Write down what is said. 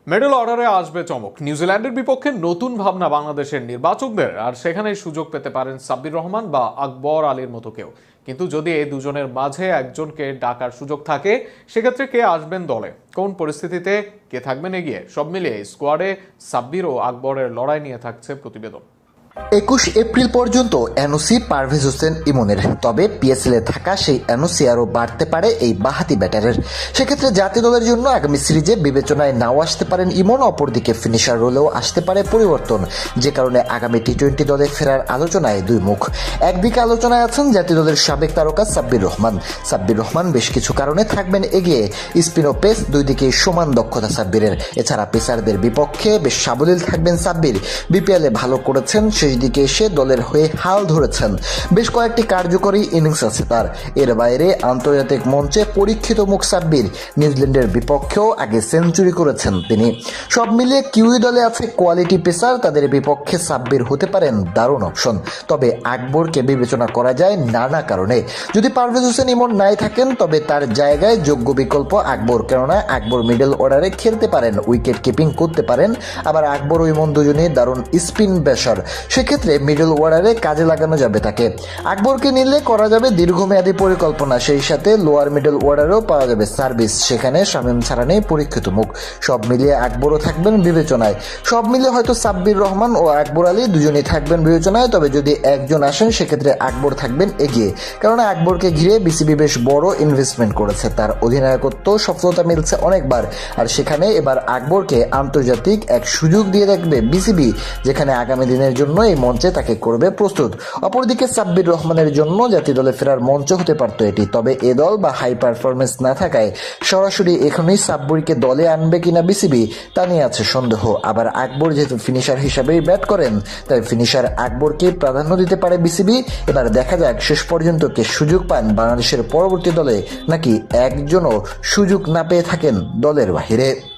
Middle অর্ডারে আসবে চমক। নিউজিল্যান্ডের বিপক্ষে নতুন ভাবনা বাংলাদেশের নির্বাচকদের, আর সেখানেই সুযোগ পেতে পারেন সাব্বির রহমান বা আকবর আলীর মতো কেউ। কিন্তু যদি এই দুজনের মাঝে একজনকে ডাকার সুযোগ থাকে, সেক্ষেত্রে কে আসবেন দলে, কোন পরিস্থিতিতে কে থাকবেন এগিয়ে, সব মিলিয়ে স্কোয়াডে সাব্বির ও আকবরের লড়াই নিয়ে থাকছে প্রতিবেদন। 21 এপ্রিল পর্যন্ত এনওসি পারভেজ হোসেন ইমনের। তবে পিএসএল এ থাকা সেই এনওসি আরও বাড়তে পারে এই বাঁহাতি ব্যাটারের। সেক্ষেত্রে জাতীয় দলের জন্য আগামী সিরিজে বিবেচনায় নাও আসতে পারেন ইমন। অপরদিকে ফিনিশার রোলেও আসতে পারে পরিবর্তন, যে কারণে আগামী টি-20 দলে ফেরার আলোচনায় দুই মুখ। একদিকে আলোচনায় আছেন জাতীয় দলের সাবেক তারকা সাব্বির রহমান। সাব্বির রহমান বেশ কিছু কারণে থাকবেন এগিয়ে। স্পিন ও পেস দুই দিকে সমান দক্ষতা সাব্বিরের। এছাড়া পেসারদের বিপক্ষে বেশ সাবলীল থাকবেন সাব্বির। বিপিএল এ ভালো করেছেন, শেষ দিকে এসে দলের হয়ে হাল ধরেছেন। বেশ কয়েকটি কার্যকরী ইনিংস আছে তার। এর বাইরে আন্তর্জাতিক মঞ্চে পরীক্ষিত মুখ সাব্বির। নিউজিল্যান্ডের বিপক্ষেও আগে সেঞ্চুরি করেছেন তিনি। সব মিলিয়ে কিউই দলে আছে কোয়ালিটি পেসার, তাদের বিপক্ষে সাব্বির হতে পারেন দারুণ অপশন। তবে আকবরকে বিবেচনা করা যায় নানা কারণে। যদি পারভেজ হোসেন ইমন নাই থাকেন, তবে তার জায়গায় যোগ্য বিকল্প আকবর। কেননা আকবর মিডল অর্ডারে খেলতে পারেন, উইকেট কিপিং করতে পারেন। আবার আকবর ও ইমন দুজনেই দারুণ স্পিন ব্যাসার। সেক্ষেত্রে মিডল অর্ডারে কাজে লাগানো যাবে তাকে। আকবরকে নিলে করা যাবে দীর্ঘমেয়াদী পরিকল্পনা, সেই সাথে লোয়ার মিডল অর্ডারেও পাওয়া যাবে সার্ভিস। সেখানে শামীম ছাড়া নেই পরীক্ষিত মুখ। সব মিলিয়ে আকবরও থাকবেন বিবেচনায়। সব মিলিয়ে হয়তো সাব্বির রহমান ও আকবর আলী দুজনেই থাকবেন বিবেচনায়। তবে যদি একজন আসেন, সেক্ষেত্রে আকবর থাকবেন এগিয়ে। কারণ আকবরকে ঘিরে বিসিবি বেশ বড় ইনভেস্টমেন্ট করেছে। তার অধিনায়কত্ব সফলতা মিলছে অনেকবার। আর সেখানে এবার আকবরকে আন্তর্জাতিক এক সুযোগ দিয়ে রাখবে বিসিবি, যেখানে আগামী দিনের জন্য এই মঞ্চে তাকে করবে প্রস্তুত। অপরদিকে সাব্বির রহমানের জন্য জাতীয় দলে ফেরার মঞ্চ হতে পারত এটি। তবে এ দল বা হাই পারফরমেন্স না থাকায় সরাসরি এখনই সাব্বিরকে দলে আনবে কিনা বিসিবি, তা নিয়ে আছে সন্দেহ। আবার আকবর যেহেতু ফিনিশার হিসাবেই ব্যাট করেন, তাই ফিনিশার আকবরকে প্রাধান্য দিতে পারে বিসিবি। এবার দেখা যাক শেষ পর্যন্ত কে সুযোগ পান বাংলাদেশের পরবর্তী দলে, নাকি একজনও সুযোগ না পেয়ে থাকেন দলের বাহিরে।